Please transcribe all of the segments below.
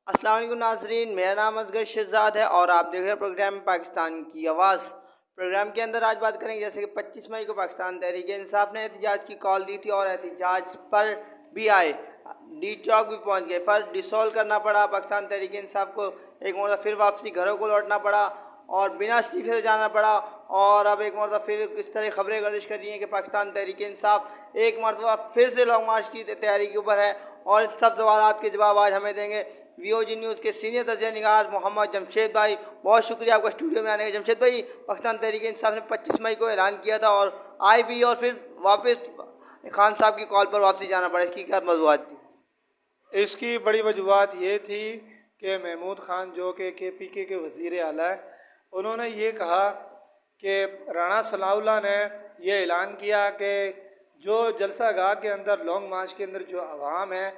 अस्सलाम वालेकुम नाजरीन, मेरा नाम असगर शहजाद है और आप देख रहे हैं प्रोग्राम पाकिस्तान की आवाज़। प्रोग्राम के अंदर आज बात करेंगे जैसे कि 25 मई को पाकिस्तान तहरीक इंसाफ ने एहतजाज की कॉल दी थी और एहतजाज पर भी आए, डी चौक भी पहुंच गए, पर डिसॉल्व करना पड़ा पाकिस्तान तहरीक इंसाफ को। एक मरतबा फिर वापसी घरों को लौटना पड़ा और बिना इस्तीफे से जाना पड़ा। और अब एक मरतबा फिर इस तरह खबरें गर्दिश कर रही हैं कि पाकिस्तान तहरीक इंसाफ एक मरतबा फिर से लॉन्ग मार्च की तैयारी के ऊपर है और इन सब सवालात के जवाब आज हमें देंगे वीओजी न्यूज़ के सीनियर तजिया निगार मोहम्मद जमशेद भाई। बहुत शुक्रिया आपका स्टूडियो में आने का जमशेद भाई। पाकिस्तान तहरीक इंसाफ ने 25 मई को ऐलान किया था और आई भी और फिर वापस खान साहब की कॉल पर वापसी जाना पड़ा, इसकी क्या वजूहत थी? इसकी बड़ी वजूहत ये थी कि महमूद खान जो कि केपीके के वज़ीर आला है, उन्होंने ये कहा कि राणा सनाउल्लाह ने यह ऐलान किया कि जो जलसा गाह के अंदर लॉन्ग मार्च के अंदर जो आवाम है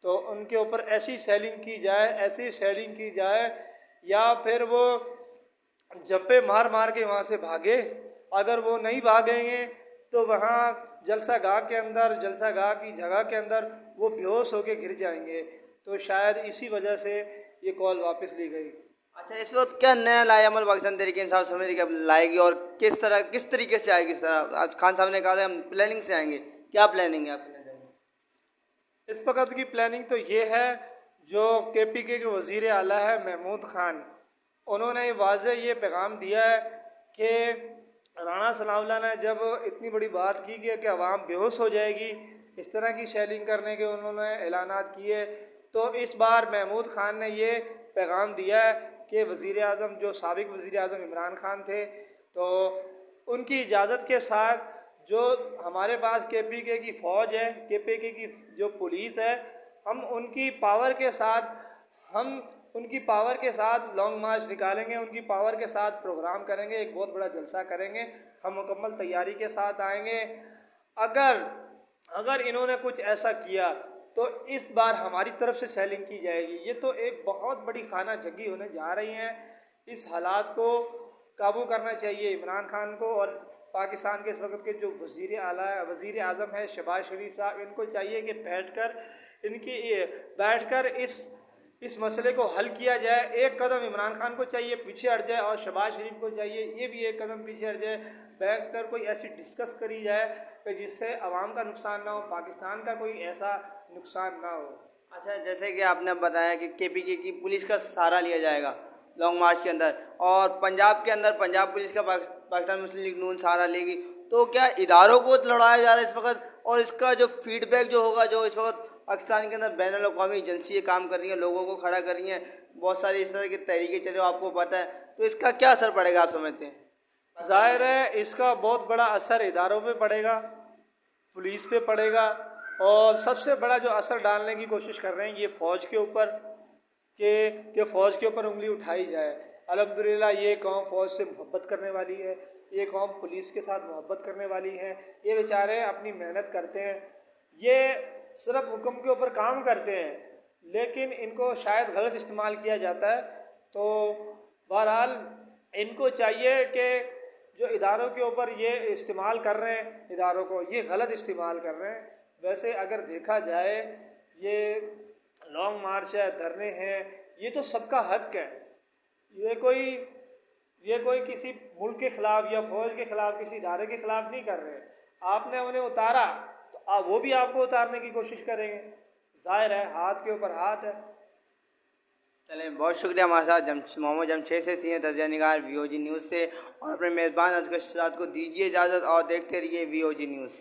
तो उनके ऊपर ऐसी सेलिंग की जाए या फिर वो जंपे मार मार के वहाँ से भागे। अगर वो नहीं भागेंगे तो वहाँ जलसा गाह की जगह के अंदर वो बेहोश होकर गिर जाएंगे। तो शायद इसी वजह से ये कॉल वापस ली गई। अच्छा, इस वक्त क्या नया लाए अमल पाकिस्तान तहरीक इंसाफ समझ क्या लाएगी और किस तरीके से आएगी? इस तरह आज खान साहब ने कहा था हम प्लानिंग से आएंगे, क्या प्लानिंग है आपकी नज़र में? इस वक्त की प्लानिंग तो ये है, जो केपीके के वज़ीर आला है महमूद खान, उन्होंने वाज़ेह ये पैगाम दिया है कि राणा सनाउल्लाह ने जब इतनी बड़ी बात की कि अवाम बेहोश हो जाएगी, इस तरह की शेलिंग करने के उन्होंने ऐलानात किए, तो इस बार महमूद खान ने ये पैगाम दिया है कि वज़ीर आज़म जो साबिक़ वज़ीर आज़म इमरान खान थे, तो उनकी इजाज़त के साथ जो हमारे पास केपीके की फ़ौज है, केपीके की जो पुलिस है, हम उनकी पावर के साथ लॉन्ग मार्च निकालेंगे, उनकी पावर के साथ प्रोग्राम करेंगे, एक बहुत बड़ा जलसा करेंगे, हम मुकम्मल तैयारी के साथ आएंगे। अगर इन्होंने कुछ ऐसा किया तो इस बार हमारी तरफ से सेलिंग की जाएगी। ये तो एक बहुत बड़ी खाना जंगी होने जा रही है। इस हालात को काबू करना चाहिए इमरान खान को, और पाकिस्तान के इस वक्त के जो वज़ीर आज़म है शहबाज शरीफ साहब, इनको चाहिए कि बैठकर इस मसले को हल किया जाए। एक कदम इमरान खान को चाहिए पीछे हट जाए और शहबाज शरीफ को चाहिए ये भी एक कदम पीछे हट जाए। बैठकर कोई ऐसी डिस्कस करी जाए कि जिससे आवाम का नुकसान ना हो, पाकिस्तान का कोई ऐसा नुकसान ना हो। अच्छा, जैसे कि आपने बताया कि केपीके की पुलिस का सहारा लिया जाएगा लॉन्ग मार्च के अंदर और पंजाब के अंदर पंजाब पुलिस का पाकिस्तान मुस्लिम लीग नून सहारा लेगी, तो क्या इदारों को लड़ाया जा रहा है इस वक्त? और इसका जो फीडबैक जो होगा, जो इस वक्त पाकिस्तान के अंदर बैन अवी एजेंसी काम कर रही हैं, लोगों को खड़ा कर रही हैं, बहुत सारी इस तरह की तहरीकें चले आपको पता है, तो इसका क्या असर पड़ेगा आप समझते हैं? ज़ाहिर है इसका बहुत बड़ा असर इदारों पे पड़ेगा, पुलिस पे पड़ेगा, और सबसे बड़ा जो असर डालने की कोशिश कर रहे हैं ये फ़ौज के ऊपर कि फ़ौज के ऊपर उंगली उठाई जाए। अल्हम्दुलिल्लाह ये कौम फ़ौज से मोहब्बत करने वाली है, ये कौम पुलिस के साथ मोहब्बत करने वाली है। ये बेचारे अपनी मेहनत करते हैं, ये सिर्फ हुक्म के ऊपर काम करते हैं, लेकिन इनको शायद गलत इस्तेमाल किया जाता है। तो बहरहाल इनको चाहिए कि जो इदारों के ऊपर ये इस्तेमाल कर रहे हैं, इदारों को ये गलत इस्तेमाल कर रहे हैं। वैसे अगर देखा जाए ये लॉन्ग मार्च है, धरने हैं, ये तो सबका हक है। ये कोई किसी मुल्क के ख़िलाफ़ या फ़ौज के ख़िलाफ़, किसी इदारे के ख़िलाफ़ नहीं कर रहे। आपने उन्हें उतारा तो वो भी आपको उतारने की कोशिश करेंगे। ज़ाहिर है हाथ के ऊपर हाथ है। चलें, बहुत शुक्रिया हमारे साथ मोहम्मद जमशेद से सीनियर तजिया निगार वीओजी न्यूज़ से, और अपने मेज़बान असगर शहजाद को दीजिए इजाज़त और देखते रहिए वीओजी न्यूज़।